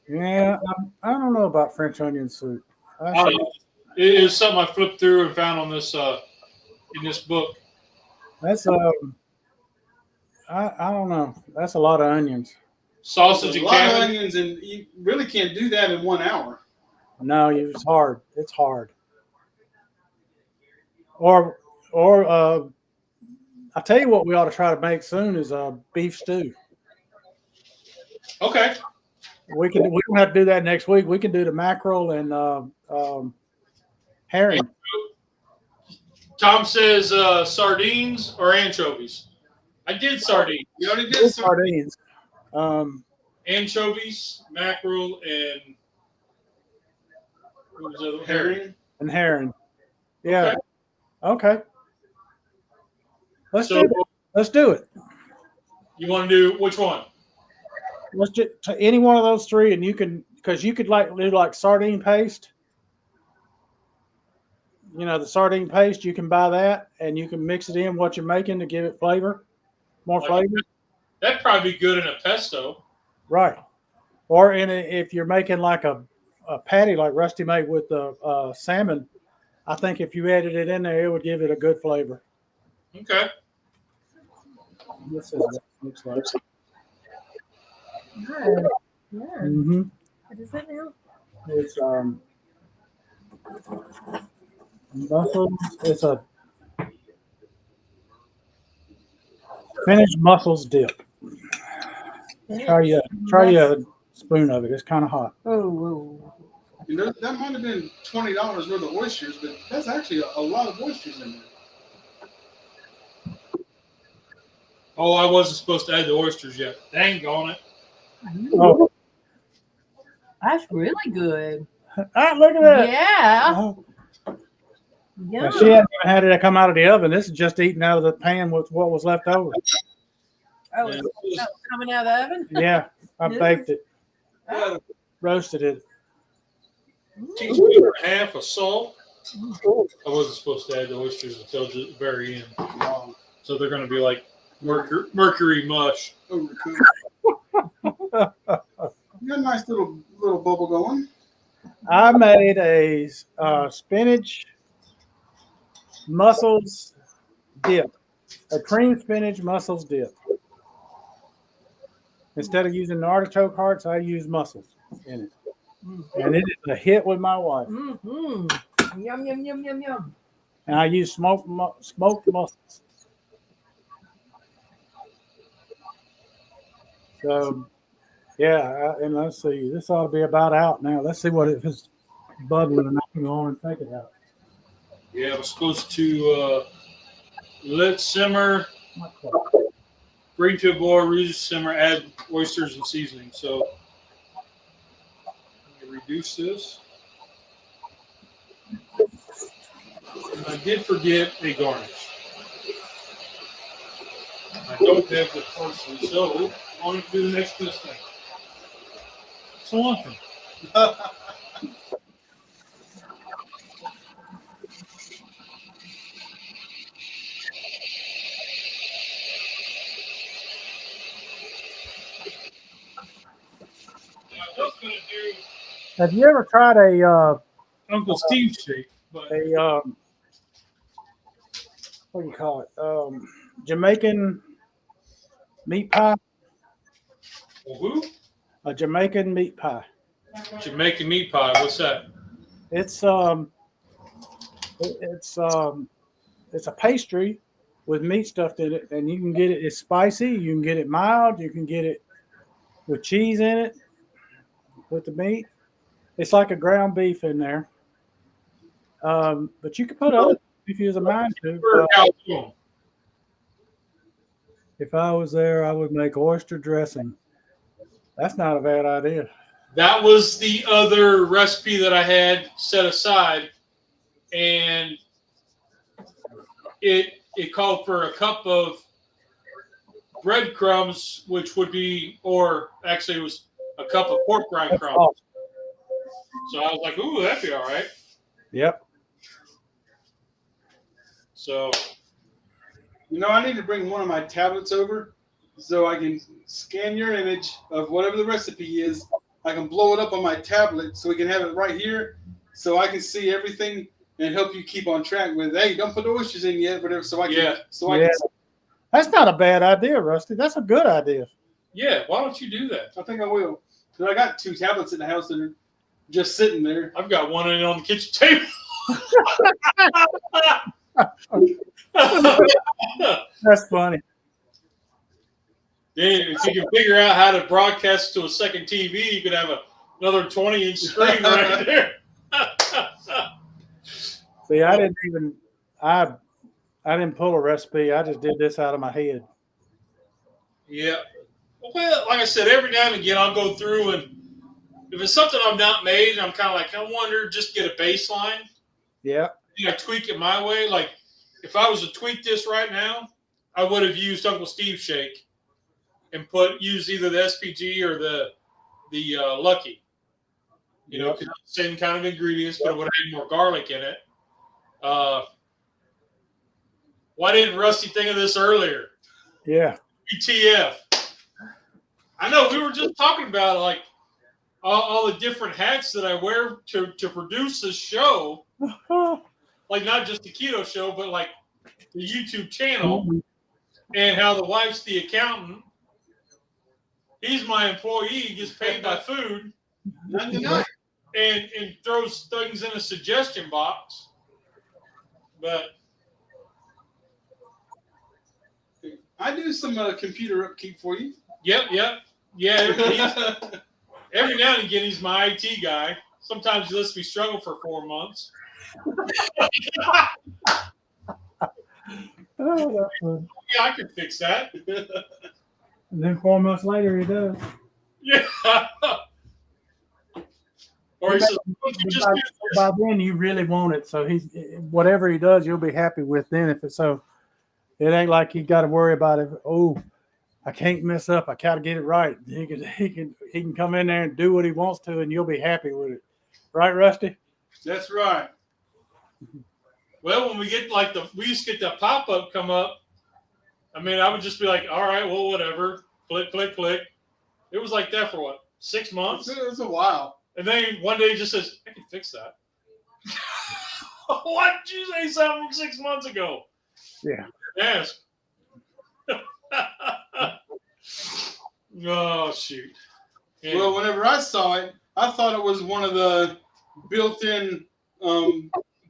Yeah, I don't know about French onion soup. It is something I flipped through and found on this in this book. That's I don't know. That's a lot of onions. Sausage A and lot of cabbage. onions, and you really can't do that in 1 hour. No, it's hard. It's hard. Or I tell you what, we ought to try to make soon is a beef stew. Okay. We don't have to do that next week. We can do the mackerel and herring. Tom says sardines or anchovies. I did sardines. You already did some. Sardines. Anchovies, mackerel, and what was the other? Herring. Herring. And herring. Yeah. Okay. Let's So do it. you want to do which one? Let's just any one of those three, and you can because you could do like sardine paste. You know the sardine paste. You can buy that, and you can mix it in what you're making to give it flavor, more flavor. That'd probably be good in a pesto. Right. Or if you're making like a patty like Rusty made with the salmon, I think if you added it in there, it would give it a good flavor. Okay. This is what it looks like. Nice. Yeah. Mm-hmm. What is that now? It's mussels. It's a Spinach mussels dip. Try you a spoon of it. It's kind of hot. Oh, You know, that might have been $20 worth of oysters, but that's actually a lot of oysters in there. Oh, I wasn't supposed to add the oysters yet. Dang on it. Oh, that's really good. look at that. Yeah. Oh. Yeah. And she hadn't even had it come out of the oven. This is just eating out of the pan with what was left over. Oh, it's coming out of the oven? Yeah, I baked it, Yeah, roasted it. Teaspoon and a half of salt. I wasn't supposed to add the oysters until the very end. wow. So they're going to be like mercury mush. Overcooked. You got a nice little bubble going. I made a spinach mussels dip, a cream spinach mussels dip. Instead of using the artichoke hearts, I use mussels in it. And it is a hit with my wife. Mm-hmm. Yum, yum, yum, yum, yum. And I use smoked mussels. So, yeah, and let's see. This ought to be about out now. Let's see what if it's bubbling and I can go on and take it out. Yeah, we're supposed to let simmer, bring to a boil, reduce simmer, add oysters and seasoning. So let me reduce this. And I did forget a garnish. I don't have the parsley, so I'm going to do the next best thing. Cilantro. Have you ever tried a Uncle Steve shake, but what do you call it? Jamaican meat pie? who? A Jamaican meat pie. Jamaican meat pie. What's that? It's it's a pastry with meat stuffed in it, and you can get it. It's spicy. You can get it mild. You can get it with cheese in it, with the meat. It's like a ground beef in there. But you can put other if you was a mind to. If I was there, I would make oyster dressing. That's not a bad idea. That was the other recipe that I had set aside, and it called for a cup of breadcrumbs, which would be, or actually it was a cup of pork rind That's crumbs. awesome. So I was like, ooh, that'd be all right. Yep. So, You know, I need to bring one of my tablets over so I can scan your image of whatever the recipe is. I can blow it up on my tablet so we can have it right here so I can see everything and help you keep on track with, hey, don't put the oysters in yet, whatever, so I can. Yeah. So I Yeah. can. That's not a bad idea, Rusty. That's a good idea. yeah, why don't you do that? I think I will. Because I got 2 tablets in the house that are just sitting there. I've got one in on the kitchen table. That's funny. Then if you can figure out how to broadcast to a second TV, you could have another 20-inch screen right there. See, I didn't pull a recipe. I just did this out of my head. Yeah. Well, like I said, every now and again I'll go through, and if it's something I've not made, and I'm kind of like, I wonder, just get a baseline. Yeah. I tweak it my way. Like, if I was to tweak this right now, I would have used Uncle Steve's shake and use either the SPG or the Lucky. You know, same kind of ingredients, but it would have had more garlic in it. Why didn't Rusty think of this earlier? Yeah. ETF. I know we were just talking about like all the different hats that I wear to produce this show. Like not just the keto show, but like the YouTube channel, and how the wife's the accountant. He's my employee. He gets paid by food. And throws things in a suggestion box. But I do some computer upkeep for you. Yep. Yeah. Every now and again, he's my IT guy. Sometimes he lets me struggle for 4 months. Oh, that's fun. Yeah, I can fix that. And then 4 months later, he does. Yeah. Or he says, by then you really want it, so he's whatever he does, you'll be happy with. Then if it's so, it ain't like you got to worry about it. Oh, I can't mess up. I gotta get it right. He can come in there and do what he wants to, and you'll be happy with it, right, Rusty? That's right. Well, when we get we used to get that pop up come up. I mean, I would just be like, all right, well, whatever. Click, click, click. It was like that for what, 6 months? It was a while. And then one day he just says, I can fix that. Why did you say something 6 months ago? Yeah. Yes. Oh, shoot. Yeah. Well, whenever I saw it, I thought it was one of the built-in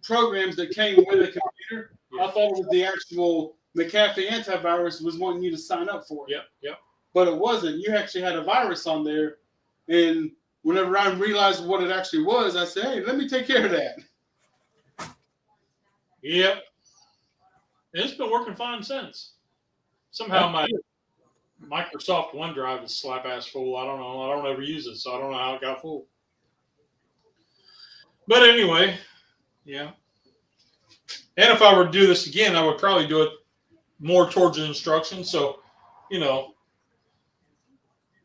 programs that came with a computer. Yeah. I thought it was the actual McAfee antivirus was wanting you to sign up for it. Yep. But it wasn't. You actually had a virus on there. And whenever I realized what it actually was, I said, hey, let me take care of that. Yep. And it's been working fine since. Somehow my Microsoft OneDrive is slap ass full. I don't know. I don't ever use it, so I don't know how it got full. But anyway, yeah. And if I were to do this again, I would probably do it more towards the instructions. So, you know,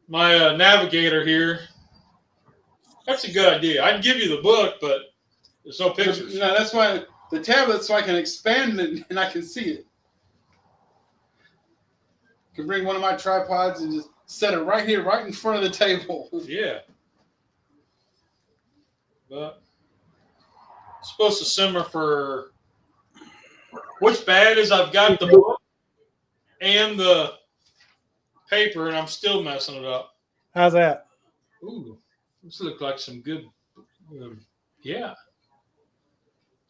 my navigator here, that's a good idea. I'd give you the book, but there's no pictures. No, that's why the tablet, so I can expand it and I can see it. I can bring one of my tripods and just set it right here, right in front of the table. Yeah. But it's supposed to simmer for. What's bad is I've got the book and the paper, and I'm still messing it up. How's that? Ooh, those look like some good. Yeah,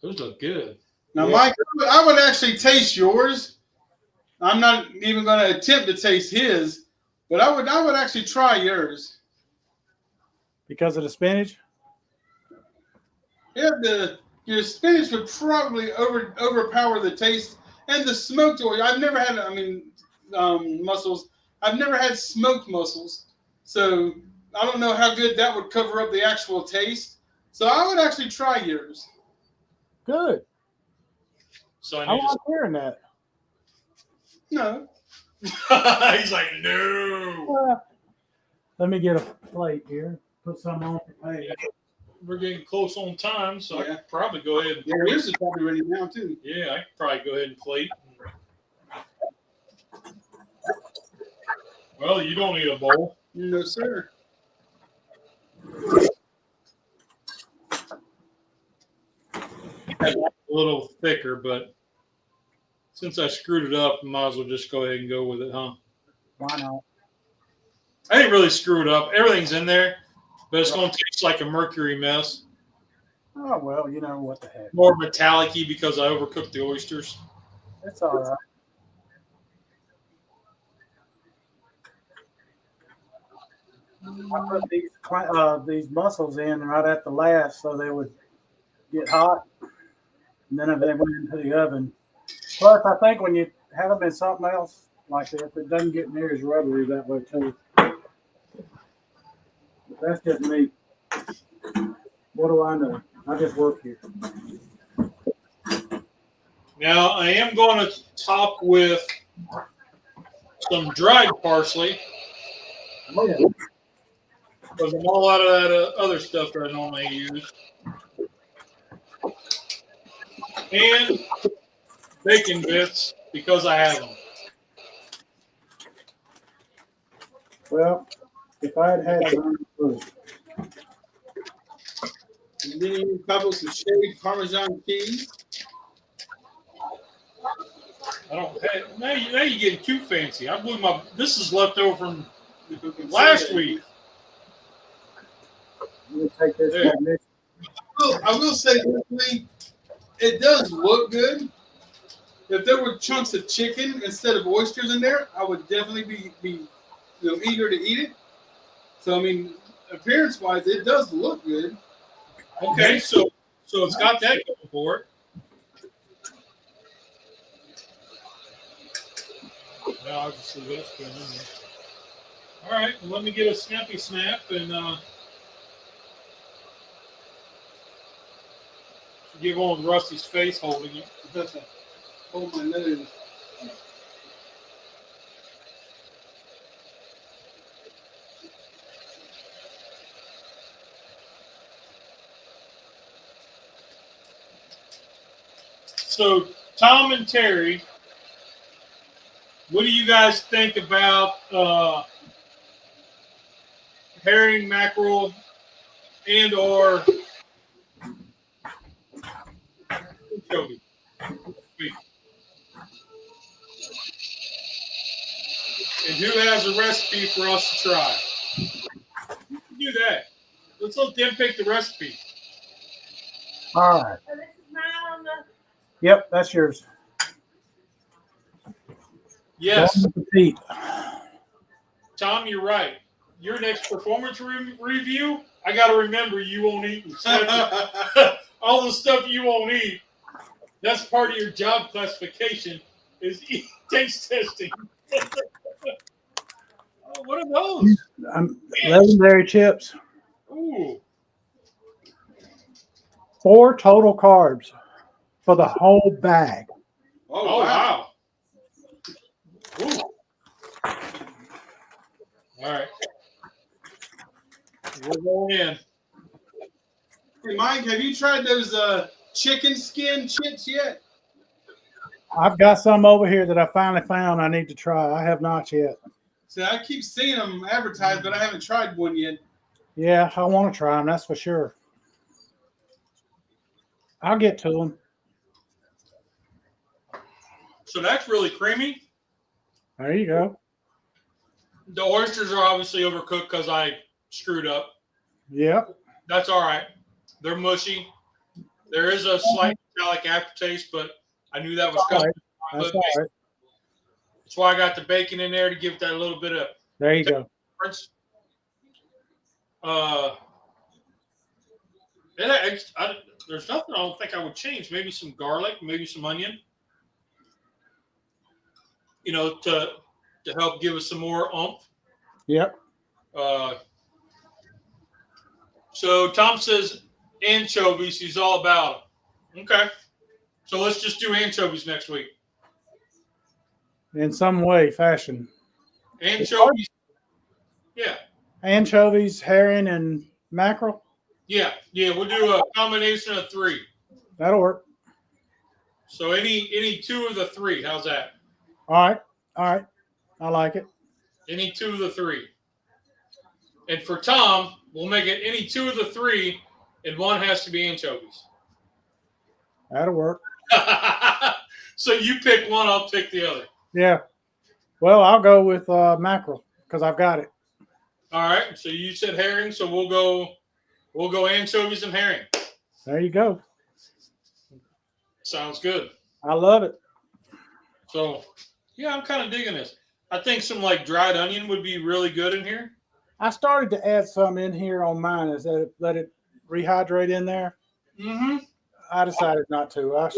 those look good. Now, Mike, I would actually taste yours. I'm not even going to attempt to taste his, but I would actually try yours. Because of the spinach? Yeah, your spinach would probably overpower the taste and the smoked oil. I've never had, mussels. I've never had smoked mussels, so I don't know how good that would cover up the actual taste. So I would actually try yours. Good. So I like hearing that. No. He's like, no. Let me get a plate here. Put some on for me. We're getting close on time, so I Yeah. could probably go ahead and Yeah, yours is probably ready now too. yeah, I could probably go ahead and plate. Well, you don't need a bowl. No, sir. A little thicker, but since I screwed it up, I might as well just go ahead and go with it, huh? Why not? I didn't really screw it up. Everything's in there, but it's going to taste like a mercury mess. Oh, well, you know what the heck. More metallic-y because I overcooked the oysters. It's all right. I put these mussels in right at the last so they would get hot, and then they went into the oven. Plus, I think when you have them in something else like this, it doesn't get near as rubbery that way too. But that's just me. What do I know? I just work here. Now I am going to top with some dried parsley. Oh, yeah. Because I'm all out of that other stuff that I normally use. And bacon bits because I have them. Well, if I had some food. And then you top with some shaved Parmesan cheese. I don't. Hey, now you're getting too fancy. I blew my. This is left over from last week. Let me take this There. magnet. I will say this thing, it does look good. If there were chunks of chicken instead of oysters in there, I would definitely be eager to eat it. So I mean, appearance wise, it does look good. Okay, so it's got that going for it. Well, obviously that's good. All right, well, let me get a snappy snap and get on with Rusty's face holding it. Oh my nose. So, Tom and Terry, what do you guys think about herring, mackerel, and or anchovy? And who has a recipe for us to try? You can do that. Let's let them pick the recipe. All right. So this is mine on the. Yep, that's yours. Yes, Bon appetit. Tom, you're right. Your next performance review, I got to remember you won't eat. All the stuff you won't eat. That's part of your job classification is taste testing. Oh, what are those? Legendary chips. Ooh, 4 total carbs for the whole bag. oh wow. Ooh. All right. We're going in. Hey Mike, have you tried those chicken skin chips yet? I've got some over here that I finally found I need to try. I have not yet. So I keep seeing them advertised, but I haven't tried one yet. Yeah, I want to try them, that's for sure. I'll get to them. So that's really creamy. There you go. The oysters are obviously overcooked because I screwed up. Yep. That's all right. They're mushy. There is a slight metallic aftertaste, but I knew that was All coming. right. That's all right. That's why I got the bacon in there to give that a little bit of There you go. difference. There's nothing I don't think I would change. Maybe some garlic, maybe some onion. To help give us some more oomph. Yep. So Tom says anchovies. He's all about them. Okay. So let's just do anchovies next week. In some way, fashion. Anchovies. Yeah. Anchovies, herring, and mackerel. Yeah. We'll do a combination of 3. That'll work. So any 2 of the 3. How's that? All right. I like it. Any 2 of the 3. And for Tom, we'll make it any 2 of the 3, and 1 has to be anchovies. That'll work. So you pick one, I'll pick the other. Yeah. Well, I'll go with mackerel because I've got it. All right. So you said herring, so we'll go anchovies and herring. There you go. Sounds good. I love it. So yeah, I'm kind of digging this. I think some like dried onion would be really good in here. I started to add some in here on mine. Is that let it rehydrate in there? Mm-hmm. I decided not to.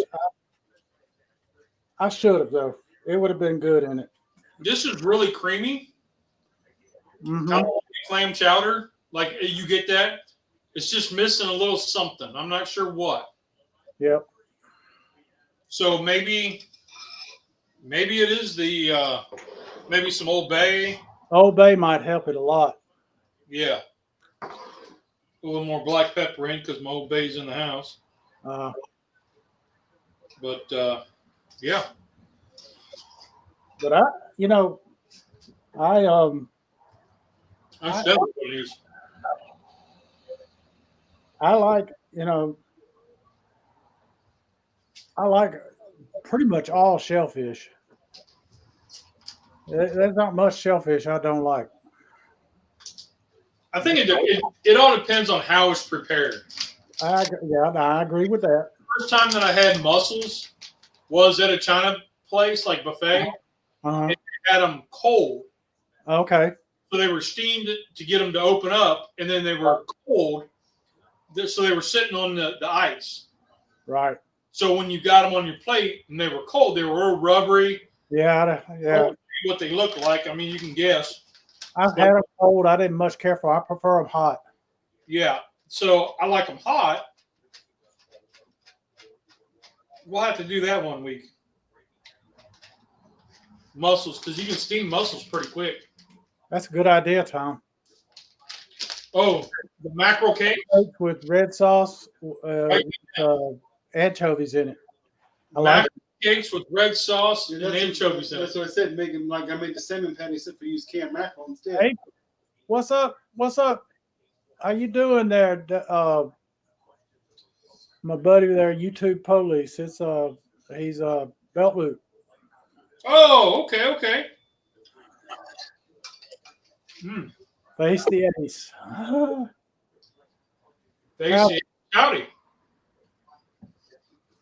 I should have though. It would have been good in it. This is really creamy. Mm-hmm. Kind of like clam chowder. Like you get that. It's just missing a little something. I'm not sure what. Yep. So maybe it is the maybe some Old Bay. Old Bay might help it a lot. Yeah. A little more black pepper in because my Old Bay's in the house. But yeah. But I That's definitely what it is. I like I like pretty much all shellfish. There's not much shellfish I don't like. I think it all depends on how it's prepared. I agree with that. First time that I had mussels was at a China place, like buffet. Uh-huh. They had them cold. Okay. So they were steamed to get them to open up, and then they were cold. So they were sitting on the ice. Right. So when you got them on your plate and they were cold, they were all rubbery. Yeah. What they look like, I mean, you can guess. I've had them cold. I didn't much care for. I prefer them hot. Yeah. So I like them hot. We'll have to do that one week. Mussels, because you can steam mussels pretty quick. That's a good idea, Tom. Oh, the mackerel cake With red sauce, anchovies in it. I like mackerel cakes with red sauce and anchovies in it. That's what I said. Make them like I made the salmon patty except for use canned mackerel instead. Hey, what's up? What's up? How you doing there? My buddy there, YouTube Police. It's he's belt loop. Oh, okay. Face the ace. Howdy.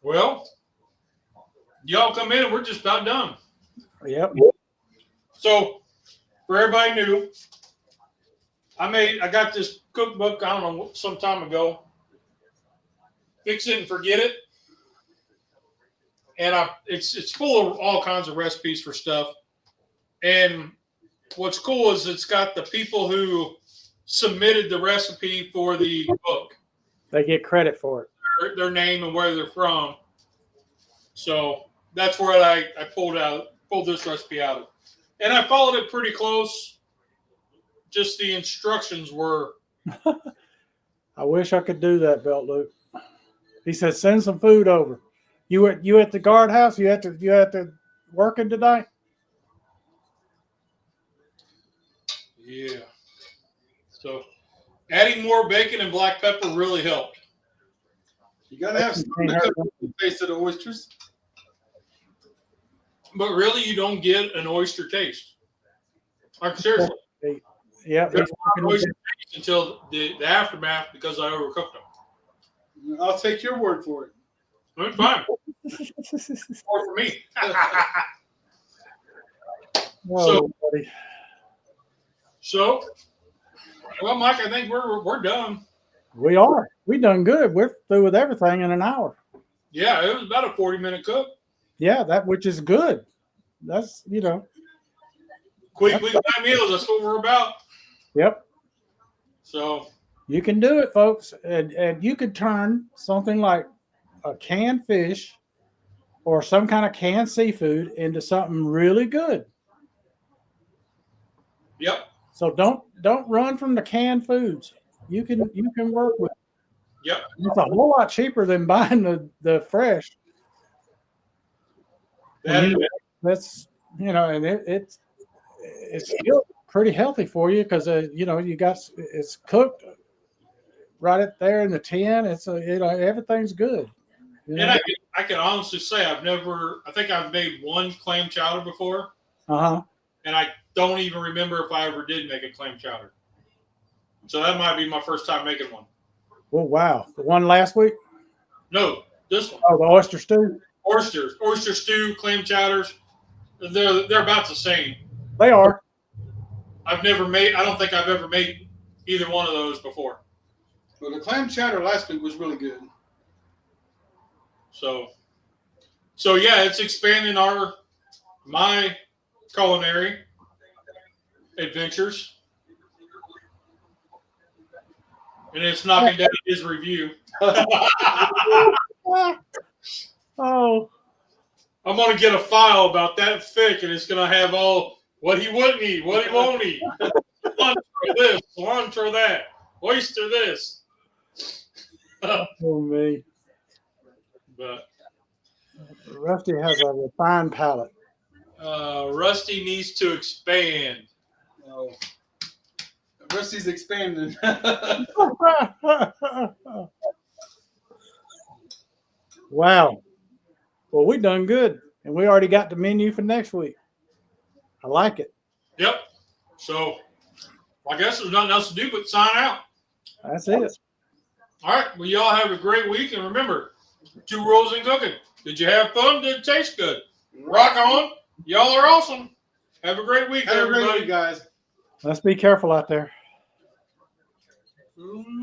Well, y'all come in and we're just about done. Yep. So, for everybody new, I got this cookbook, I don't know, some time ago. Fix It and Forget It. And it's full of all kinds of recipes for stuff. And what's cool is it's got the people who submitted the recipe for the book. They get credit for it. Their name and where they're from. So that's where I pulled this recipe out of. And I followed it pretty close. Just the instructions were. I wish I could do that, belt loop. He said, "Send some food over." You at the guardhouse? You at the working today? Yeah. So adding more bacon and black pepper really helped. You gotta have some to cook the taste of the oysters. But really, you don't get an oyster taste. Like seriously. Yeah. There's not oyster taste until the aftermath because I overcooked them. I'll take your word for it. It's fine. Or for me. So, well, Mike, I think we're done. We are. We done good. We're through with everything in an hour. Yeah, it was about a 40-minute cook. Yeah, which is good. That's Quick meals. That's what we're about. Yep. So you can do it, folks, and you could turn something like a canned fish or some kind of canned seafood into something really good. Yep. So don't run from the canned foods. You can work with. Yep. It's a whole lot cheaper than buying the fresh. That's and it's still pretty healthy for you because you got it's cooked right up there in the tin. It's everything's good. And I can honestly say I think I've made one clam chowder before. And I don't even remember if I ever did make a clam chowder. So that might be my first time making one. Oh wow! The one last week? No, this one. Oh, the oyster stew. Oyster stew, clam chowders. They're about the same. They are. I don't think I've ever made either one of those before. Well, the clam chowder last week was really good. So yeah, it's expanding my culinary adventures, and it's knocking down his review. Oh, I'm gonna get a file about that thick, and it's gonna have all what he wouldn't eat, what he won't eat, cilantro this, cilantro that, oyster this. oh me. But Rusty has a refined palate. Rusty needs to expand. Oh. Rusty's expanding. Wow. Well, we done good, and we already got the menu for next week. I like it. Yep. So I guess there's nothing else to do but sign out. That's it. All right. Well, y'all have a great week, and remember, 2 rules in cooking. Did you have fun? Did it taste good? Rock on. Y'all are awesome. Have a great week, Have a everybody. great week, guys. Let's be careful out there. Mm.